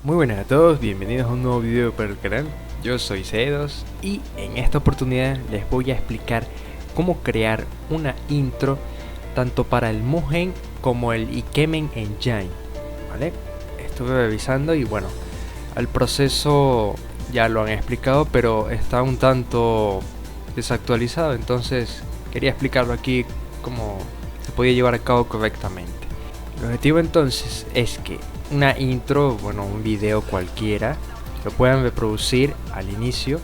Muy buenas a todos, bienvenidos a un nuevo video para el canal. Yo soy Cedos y en esta oportunidad les voy a explicar cómo crear una intro tanto para el Mugen como el Ikemen Engine, ¿vale? Estuve revisando y bueno, el proceso ya lo han explicado, pero está un tanto desactualizado, entonces quería explicarlo aquí cómo se podía llevar a cabo correctamente. El objetivo entonces es que una intro, bueno, un video cualquiera, lo puedan reproducir al inicio.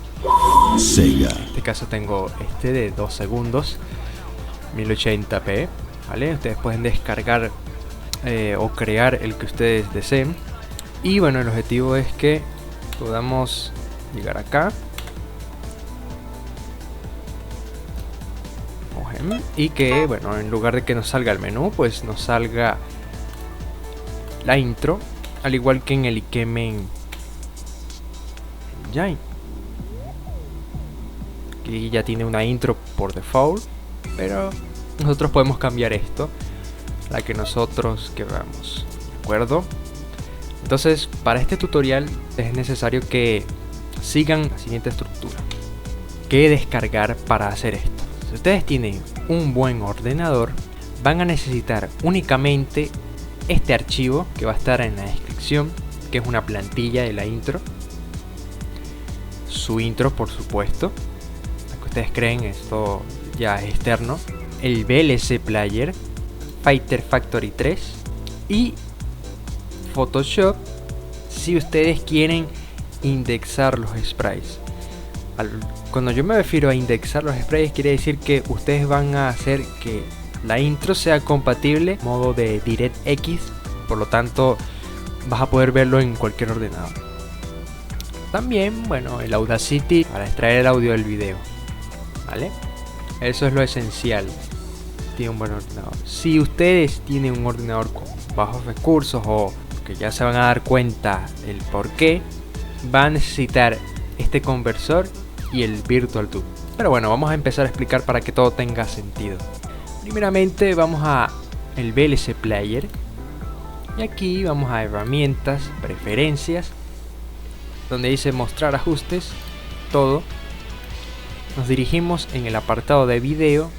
Sega. En este caso tengo este de 2 segundos, 1080p, ¿vale? Ustedes pueden descargar o crear el que ustedes deseen. Y bueno, el objetivo es que podamos llegar acá y que, bueno, en lugar de que nos salga el menú, pues nos salga la intro, al igual que en el Ikemen Engine. Aquí ya tiene una intro por default, pero nosotros podemos cambiar esto, la que nosotros queramos, ¿de acuerdo? Entonces, para este tutorial es necesario que sigan la siguiente estructura. ¿Qué descargar para hacer esto? Si ustedes tienen un buen ordenador, van a necesitar únicamente este archivo que va a estar en la descripción, que es una plantilla de la intro, su intro por supuesto, la que ustedes creen, esto ya es externo, el VLC Player, Fighter Factory 3 y Photoshop si ustedes quieren indexar los sprites. Cuando yo me refiero a indexar los sprites, quiere decir que ustedes van a hacer que la intro sea compatible modo de DirectX, por lo tanto vas a poder verlo en cualquier ordenador. También, bueno, el Audacity para extraer el audio del video, ¿vale? Eso es lo esencial. Tiene un buen ordenador. Si ustedes tienen un ordenador con bajos recursos o que ya se van a dar cuenta el por qué, van a necesitar este conversor y el Virtual Tube. Pero bueno, vamos a empezar a explicar para que todo tenga sentido. Primeramente vamos a el VLC Player y aquí vamos a herramientas, preferencias, donde dice mostrar ajustes, todo. Nos dirigimos en el apartado de video,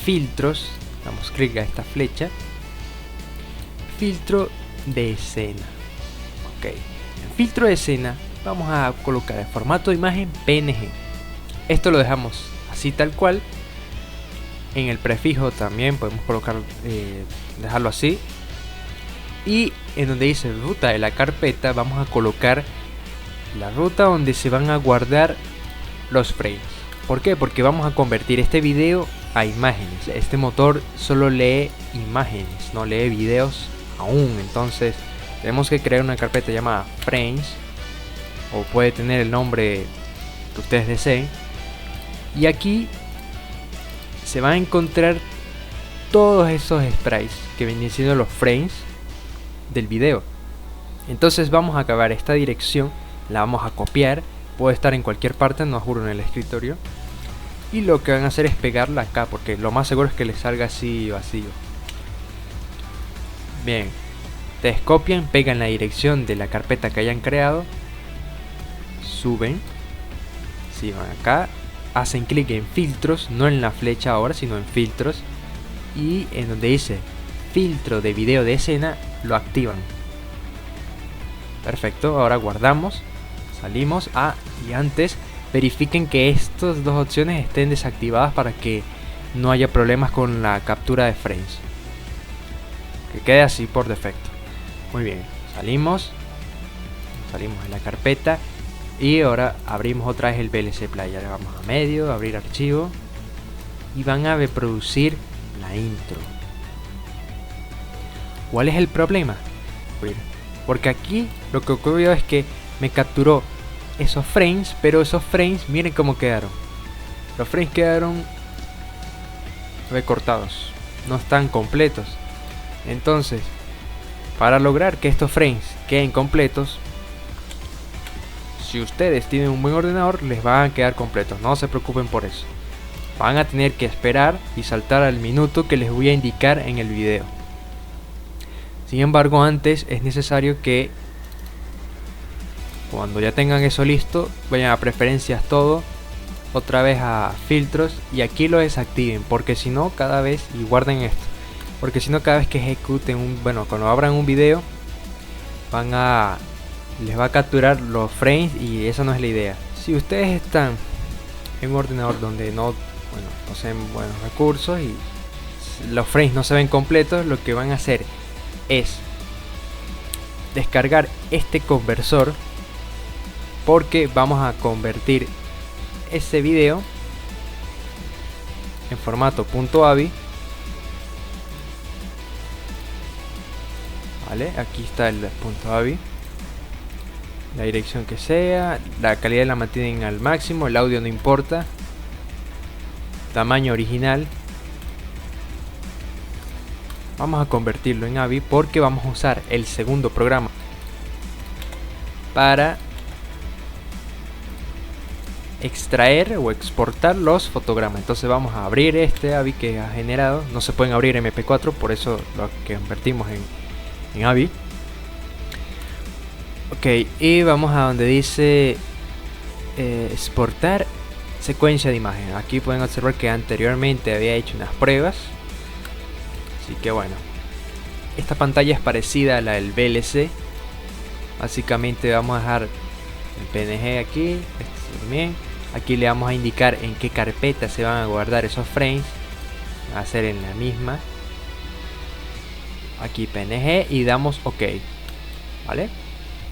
filtros, damos clic a esta flecha, filtro de escena. Ok, en filtro de escena vamos a colocar el formato de imagen PNG. Esto lo dejamos así tal cual. En el prefijo también podemos colocar, dejarlo así. Y en donde dice ruta de la carpeta vamos a colocar la ruta donde se van a guardar los frames. ¿Por qué? Porque vamos a convertir este video a imágenes. Este motor solo lee imágenes, no lee videos aún. Entonces tenemos que crear una carpeta llamada frames, o puede tener el nombre que ustedes deseen. Y aquí se van a encontrar todos esos sprites que vienen siendo los frames del video. Entonces vamos a acabar esta dirección, la vamos a copiar, puede estar en cualquier parte, no juro, en el escritorio. Y lo que van a hacer es pegarla acá, porque lo más seguro es que les salga así vacío. Bien, ustedes copian, pegan la dirección de la carpeta que hayan creado, suben, si van acá, hacen clic en filtros, no en la flecha ahora, sino en filtros, y en donde dice filtro de video de escena lo activan. Perfecto, ahora guardamos, salimos y antes verifiquen que estas dos opciones estén desactivadas para que no haya problemas con la captura de frames, que quede así por defecto. Muy bien, salimos de la carpeta. Y ahora abrimos otra vez el VLC Player, vamos a medio, abrir archivo y van a reproducir la intro. ¿Cuál es el problema? Porque aquí lo que ocurrió es que me capturó esos frames, pero esos frames, miren cómo quedaron. Los frames quedaron recortados, no están completos. Entonces, para lograr que estos frames queden completos, si ustedes tienen un buen ordenador, les van a quedar completos, no se preocupen por eso. Van a tener que esperar y saltar al minuto que les voy a indicar en el video. Sin embargo, antes es necesario que Cuando ya tengan eso listo, vayan a preferencias, todo, otra vez a filtros, y aquí lo desactiven, porque si no cada vez, y guarden esto, porque si no cada vez que ejecuten cuando abran un video, les va a capturar los frames, y esa no es la idea. Si ustedes están en un ordenador donde no poseen buenos recursos y los frames no se ven completos, lo que van a hacer es descargar este conversor, porque vamos a convertir ese video en formato .avi. Vale, aquí está el .avi, la dirección que sea, la calidad la mantienen al máximo, el audio no importa, tamaño original. Vamos a convertirlo en AVI porque vamos a usar el segundo programa para extraer o exportar los fotogramas. Entonces vamos a abrir este AVI que ha generado. No se pueden abrir MP4, por eso lo que convertimos en AVI. Ok, y vamos a donde dice exportar secuencia de imagen. Aquí pueden observar que anteriormente había hecho unas pruebas, así que bueno, esta pantalla es parecida a la del VLC. Básicamente vamos a dejar el PNG aquí, esto también. Aquí le vamos a indicar en qué carpeta se van a guardar esos frames. Va a ser en la misma. Aquí PNG y damos OK. ¿Vale?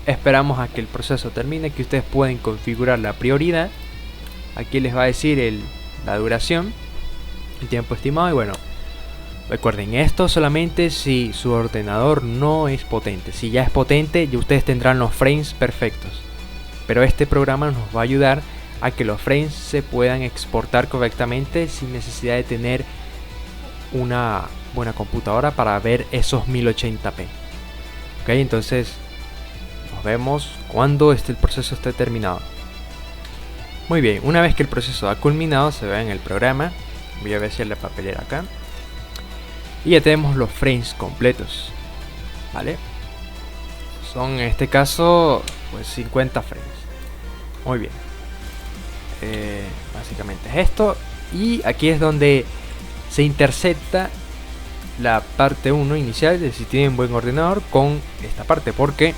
Esperamos a que el proceso termine, que ustedes pueden configurar la prioridad. Aquí les va a decir la duración, el tiempo estimado, y bueno, recuerden, esto solamente si su ordenador no es potente. Si ya es potente, ya ustedes tendrán los frames perfectos, pero este programa nos va a ayudar a que los frames se puedan exportar correctamente sin necesidad de tener una buena computadora para ver esos 1080p. Ok, entonces nos vemos cuando el proceso esté terminado. Muy bien, una vez que el proceso ha culminado, se ve en el programa. Voy a ver si hay la papelera acá. Y ya tenemos los frames completos. ¿Vale? Son en este caso pues 50 frames. Muy bien. Básicamente es esto. Y aquí es donde se intercepta la parte 1 inicial de si tienen buen ordenador con esta parte, porque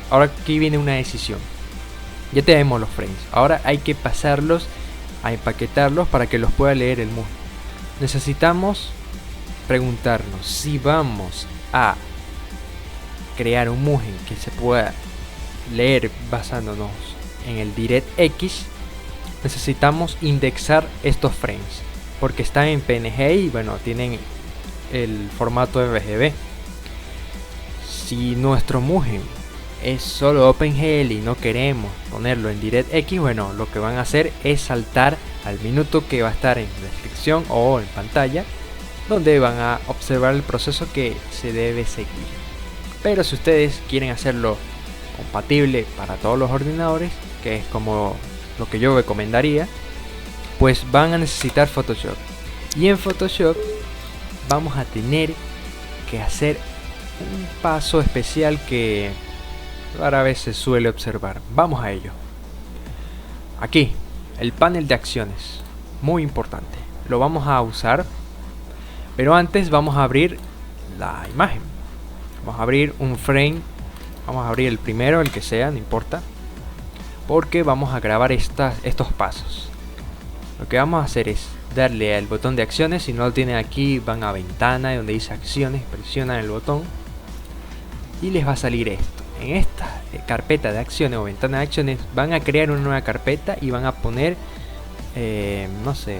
ahora aquí viene una decisión. Ya tenemos los frames, ahora hay que pasarlos a empaquetarlos para que los pueda leer el MUG. Necesitamos preguntarnos si vamos a crear un Mugen que se pueda leer basándonos en el DirectX. Necesitamos indexar estos frames porque están en PNG y bueno, tienen el formato RGB. Si nuestro Mugen es solo OpenGL y no queremos ponerlo en DirectX, bueno, lo que van a hacer es saltar al minuto que va a estar en descripción o en pantalla, donde van a observar el proceso que se debe seguir. Pero si ustedes quieren hacerlo compatible para todos los ordenadores, que es como lo que yo recomendaría, pues van a necesitar Photoshop. Y en Photoshop vamos a tener que hacer un paso especial que rara vez se suele observar. Vamos a ello. Aquí, el panel de acciones, muy importante, lo vamos a usar, pero antes vamos a abrir la imagen. Vamos a abrir un frame, vamos a abrir el primero, el que sea, no importa, porque vamos a grabar estos pasos. Lo que vamos a hacer es darle al botón de acciones. Si no lo tienen aquí, van a ventana donde dice acciones, presionan el botón y les va a salir esto. En esta carpeta de acciones o ventana de acciones van a crear una nueva carpeta y van a poner no sé,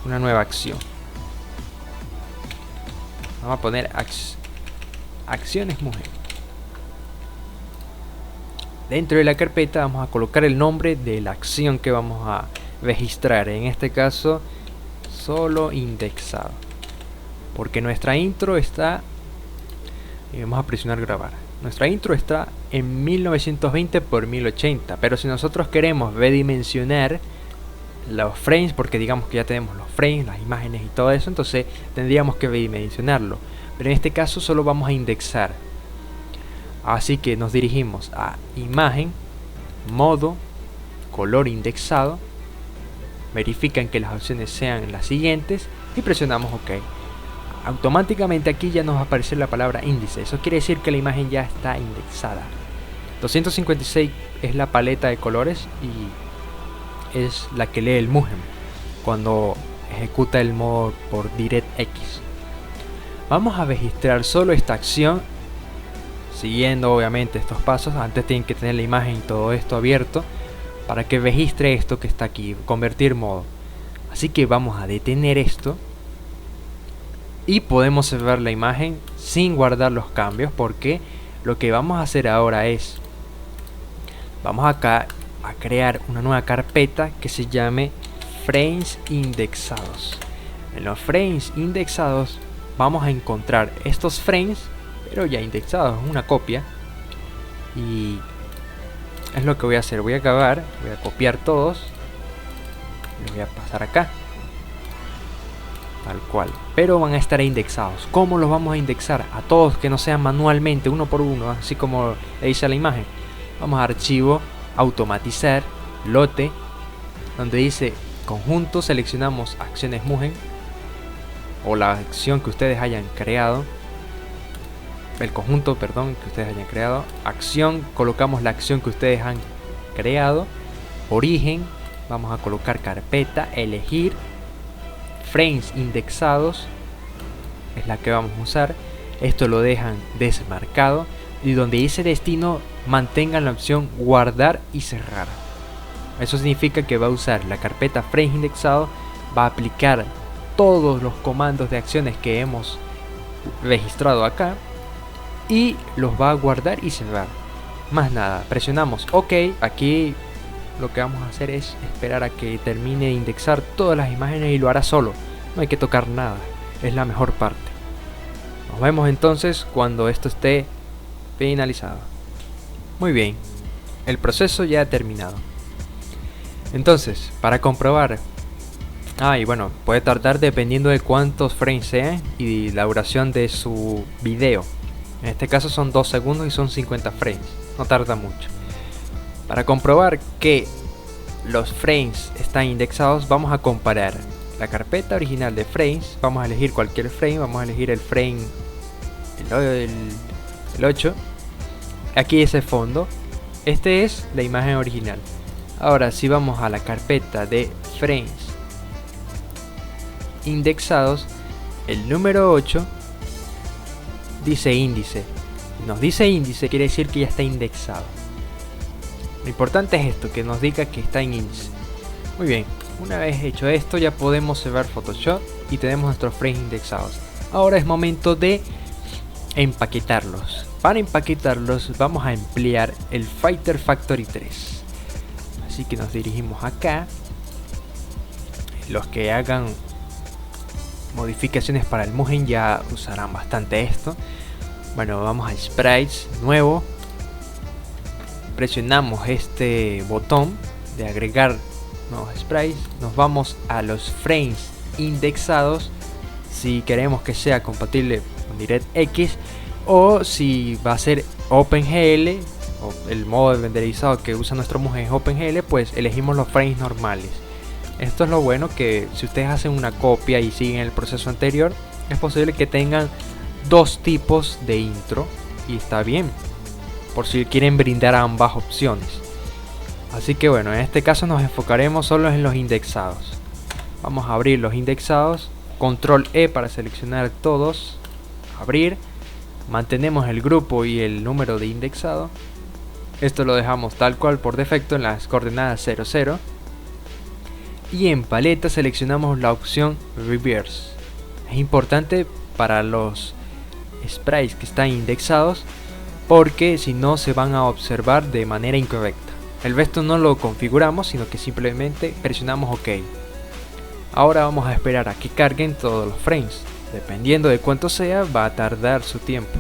una nueva acción. Vamos a poner acciones Mugen. Dentro de la carpeta vamos a colocar el nombre de la acción que vamos a registrar. En este caso solo indexado, porque nuestra intro está, vamos a presionar grabar. Nuestra intro está en 1920 por 1080, pero si nosotros queremos redimensionar los frames, porque digamos que ya tenemos los frames, las imágenes y todo eso, entonces tendríamos que redimensionarlo. Pero en este caso solo vamos a indexar. Así que nos dirigimos a imagen, modo, color indexado, verifican que las opciones sean las siguientes y presionamos OK. Automáticamente aquí ya nos va a aparecer la palabra índice. Eso quiere decir que la imagen ya está indexada. 256 es la paleta de colores y es la que lee el Mugen cuando ejecuta el modo por DirectX. Vamos a registrar solo esta acción siguiendo obviamente estos pasos. Antes tienen que tener la imagen y todo esto abierto para que registre esto que está aquí, convertir modo. Así que vamos a detener esto y podemos cerrar la imagen sin guardar los cambios, porque lo que vamos a hacer ahora es, vamos acá a crear una nueva carpeta que se llame frames indexados. En los frames indexados vamos a encontrar estos frames, pero ya indexados, una copia. Y es lo que voy a hacer, voy a acabar, voy a copiar todos, los voy a pasar acá, tal cual, pero van a estar indexados. ¿Cómo los vamos a indexar? A todos, que no sean manualmente, uno por uno, así como le dice a la imagen. Vamos a archivo, automatizar, lote, donde dice conjunto, seleccionamos acciones Mugen o la acción que ustedes hayan creado, el conjunto, perdón, que ustedes hayan creado. Acción, colocamos la acción que ustedes han creado. Origen, vamos a colocar carpeta, elegir, frames indexados es la que vamos a usar. Esto lo dejan desmarcado y donde dice destino mantengan la opción guardar y cerrar. Eso significa que va a usar la carpeta frames indexado, va a aplicar todos los comandos de acciones que hemos registrado acá y los va a guardar y cerrar. Más nada, presionamos OK. Aquí lo que vamos a hacer es esperar a que termine de indexar todas las imágenes y lo hará solo. No hay que tocar nada, es la mejor parte. Nos vemos entonces cuando esto esté finalizado. Muy bien, el proceso ya ha terminado. Entonces, para comprobar, y bueno, puede tardar dependiendo de cuántos frames sean y la duración de su video. En este caso son 2 segundos y son 50 frames, no tarda mucho. Para comprobar que los frames están indexados, vamos a comparar la carpeta original de frames. Vamos a elegir cualquier frame, vamos a elegir el frame el 8. Aquí es el fondo, este es la imagen original. Ahora si vamos a la carpeta de frames indexados, el número 8 dice índice. Nos dice índice, quiere decir que ya está indexado. Lo importante es esto, que nos diga que está en índice. Muy bien, una vez hecho esto ya podemos cerrar Photoshop y tenemos nuestros frames indexados. Ahora es momento de empaquetarlos. Para empaquetarlos vamos a emplear el Fighter Factory 3. Así que nos dirigimos acá. Los que hagan modificaciones para el Mugen ya usarán bastante esto. Bueno, vamos a Sprites, nuevo. Presionamos este botón de agregar nuevos sprites. Nos vamos a los frames indexados si queremos que sea compatible con DirectX, o si va a ser OpenGL o el modo de renderizado que usa nuestro Mugen es OpenGL, pues elegimos los frames normales. Esto es lo bueno, que si ustedes hacen una copia y siguen el proceso anterior, es posible que tengan dos tipos de intro y está bien, por si quieren brindar ambas opciones. Así que bueno, en este caso nos enfocaremos solo en los indexados. Vamos a abrir los indexados, control E para seleccionar todos, abrir, mantenemos el grupo y el número de indexado. Esto lo dejamos tal cual por defecto en las coordenadas 00. Y en paleta seleccionamos la opción Reverse. Es importante para los sprites que están indexados, porque si no se van a observar de manera incorrecta. El resto no lo configuramos, sino que simplemente presionamos OK. Ahora vamos a esperar a que carguen todos los frames. Dependiendo de cuánto sea, va a tardar su tiempo.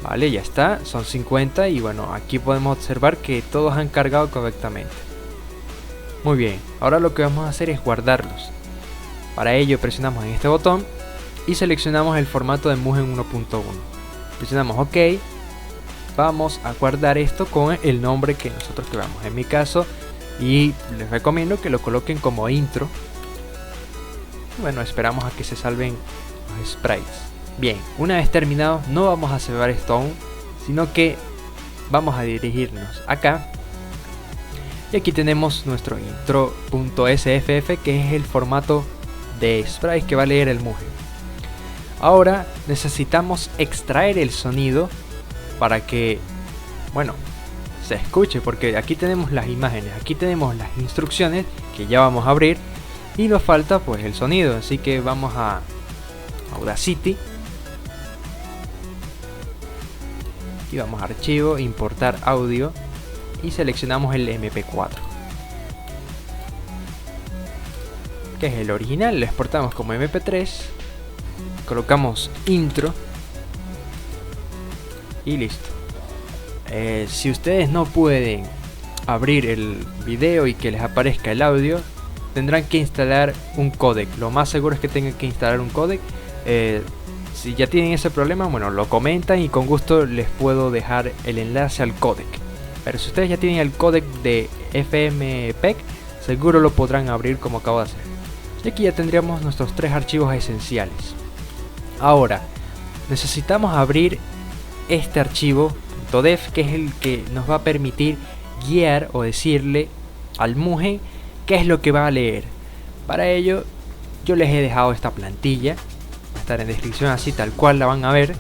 Vale, ya está, son 50 y bueno, aquí podemos observar que todos han cargado correctamente. Muy bien, ahora lo que vamos a hacer es guardarlos. Para ello presionamos en este botón y seleccionamos el formato de Mugen 1.1. Presionamos OK vamos a guardar esto con el nombre que nosotros queramos. En mi caso, y les recomiendo que lo coloquen como intro. Bueno, esperamos a que se salven los sprites. Bien, una vez terminado, no vamos a salvar esto aún, sino que vamos a dirigirnos acá. Y aquí tenemos nuestro intro.sff, que es el formato de sprites que va a leer el Mugen. Ahora necesitamos extraer el sonido para que, bueno, se escuche, porque aquí tenemos las imágenes, aquí tenemos las instrucciones que ya vamos a abrir y nos falta pues el sonido. Así que vamos a Audacity y vamos a archivo, importar audio y seleccionamos el MP4, que es el original. Lo exportamos como MP3, colocamos intro y listo. Si ustedes no pueden abrir el video y que les aparezca el audio, tendrán que instalar un códec. Lo más seguro es que tengan que instalar un códec. Si ya tienen ese problema, bueno, lo comentan y con gusto les puedo dejar el enlace al códec. Pero si ustedes ya tienen el códec de FMPEG, seguro lo podrán abrir como acabo de hacer. Y aquí ya tendríamos nuestros 3 archivos esenciales. Ahora, necesitamos abrir este archivo .def, que es el que nos va a permitir guiar o decirle al Mugen qué es lo que va a leer. Para ello, yo les he dejado esta plantilla, va a estar en descripción así tal cual la van a ver.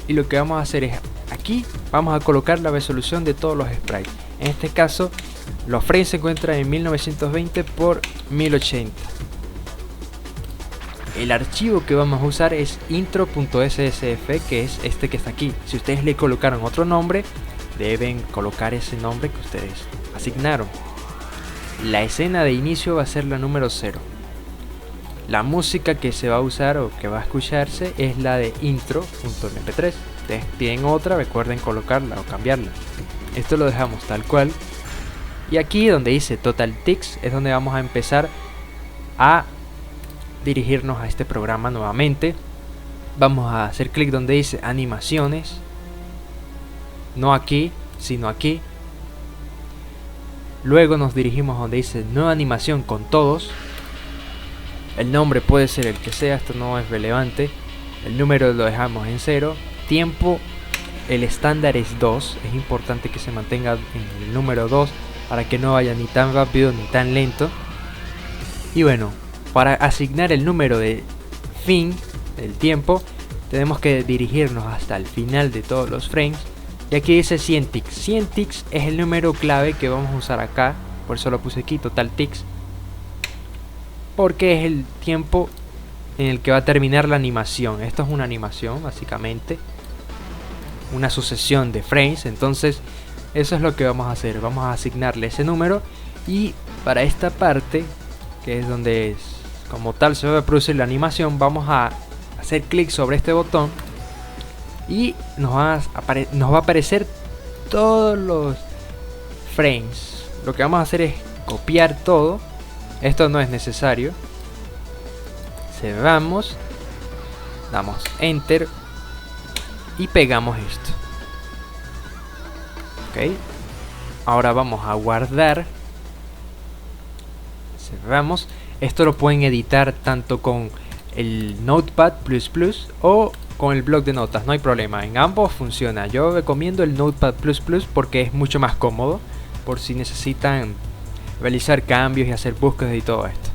Y lo que vamos a hacer es, aquí vamos a colocar la resolución de todos los sprites. En este caso, los frames se encuentran en 1920 por 1080. El archivo que vamos a usar es intro.sssf, que es este que está aquí. Si ustedes le colocaron otro nombre, deben colocar ese nombre que ustedes asignaron. La escena de inicio va a ser la número 0. La música que se va a usar o que va a escucharse es la de intro.mp3. Ustedes piden otra, recuerden colocarla o cambiarla. Esto lo dejamos tal cual. Y aquí donde dice Total Ticks es donde vamos a empezar a dirigirnos a este programa nuevamente. Vamos a hacer clic donde dice animaciones, no aquí, sino aquí. Luego nos dirigimos donde dice nueva animación con todos. El nombre puede ser el que sea, esto no es relevante. El número lo dejamos en 0. Tiempo, el estándar es 2. Es importante que se mantenga en el número 2 para que no vaya ni tan rápido ni tan lento. Y bueno, para asignar el número de fin del tiempo, tenemos que dirigirnos hasta el final de todos los frames. Y aquí dice 100 ticks. 100 ticks es el número clave que vamos a usar acá. Por eso lo puse aquí, total ticks, porque es el tiempo en el que va a terminar la animación. Esto es una animación, básicamente, una sucesión de frames. Entonces eso es lo que vamos a hacer. Vamos a asignarle ese número. Y para esta parte, que es donde como tal se va a producir la animación, vamos a hacer clic sobre este botón y nos va a aparecer todos los frames. Lo que vamos a hacer es copiar todo. Esto no es necesario. Cerramos, damos enter y pegamos esto. Ok, ahora vamos a guardar. Cerramos. Esto lo pueden editar tanto con el Notepad++ o con el bloc de notas, no hay problema, en ambos funciona. Yo recomiendo el Notepad++ porque es mucho más cómodo, por si necesitan realizar cambios y hacer búsquedas y todo esto.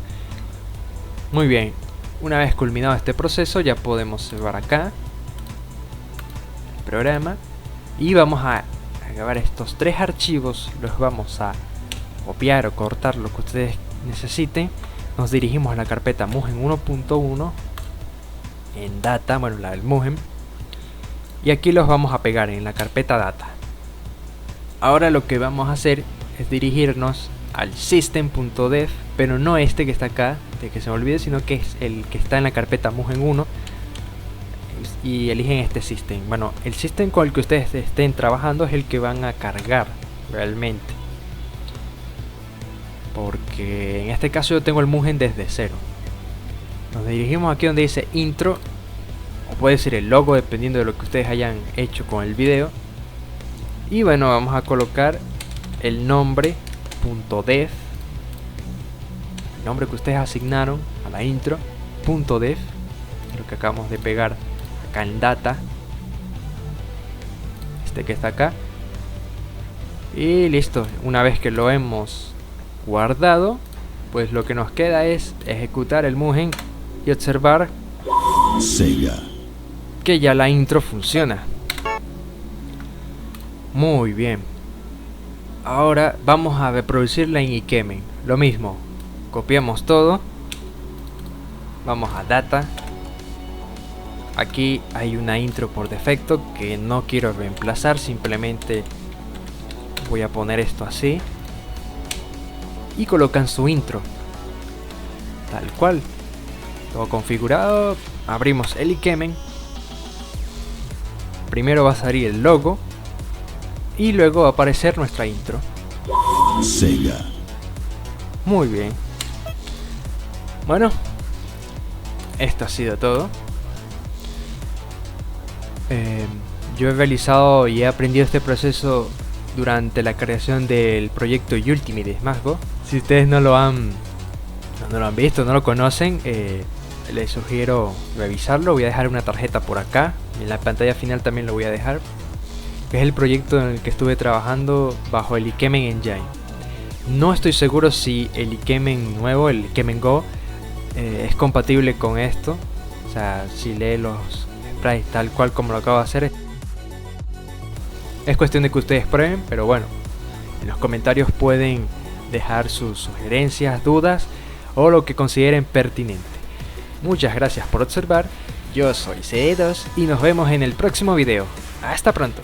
Muy bien, una vez culminado este proceso ya podemos cerrar acá el programa y vamos a grabar estos 3 archivos. Los vamos a copiar o cortar, lo que ustedes necesiten. Nos dirigimos a la carpeta Mugen 1.1 en data, bueno, la del Mugen, y aquí los vamos a pegar en la carpeta data. Ahora lo que vamos a hacer es dirigirnos al system.def, pero no este que está acá, de que se me olvide, sino que es el que está en la carpeta Mugen 1, y eligen este system. Bueno, el system con el que ustedes estén trabajando es el que van a cargar realmente, porque en este caso yo tengo el Mugen desde 0. Nos dirigimos aquí donde dice intro, o puede ser el logo dependiendo de lo que ustedes hayan hecho con el video. Y bueno, vamos a colocar el nombre .dev, el nombre que ustedes asignaron a la intro, .dev, lo que acabamos de pegar acá en data, este que está acá. Y listo, una vez que lo hemos guardado, pues lo que nos queda es ejecutar el Mugen y observar que ya la intro funciona. Muy bien. Ahora vamos a reproducirla en Ikemen. Lo mismo, copiamos todo, vamos a data. Aquí hay una intro por defecto que no quiero reemplazar, simplemente voy a poner esto así y colocan su intro tal cual, todo configurado. Abrimos el Ikemen, primero va a salir el logo y luego va a aparecer nuestra intro. Muy bien. Bueno, esto ha sido todo. Yo he realizado y he aprendido este proceso durante la creación del proyecto Ultimate Smash Bros. Si ustedes no lo han visto, no lo conocen, les sugiero revisarlo. Voy a dejar una tarjeta por acá, en la pantalla final también lo voy a dejar, que es el proyecto en el que estuve trabajando bajo el Ikemen Engine. No estoy seguro si el Ikemen nuevo, el Ikemen Go, es compatible con esto, o sea, si lee los sprites tal cual como lo acabo de hacer. Es cuestión de que ustedes prueben, pero bueno, en los comentarios pueden dejar sus sugerencias, dudas o lo que consideren pertinente. Muchas gracias por observar, yo soy C2 y nos vemos en el próximo video. Hasta pronto.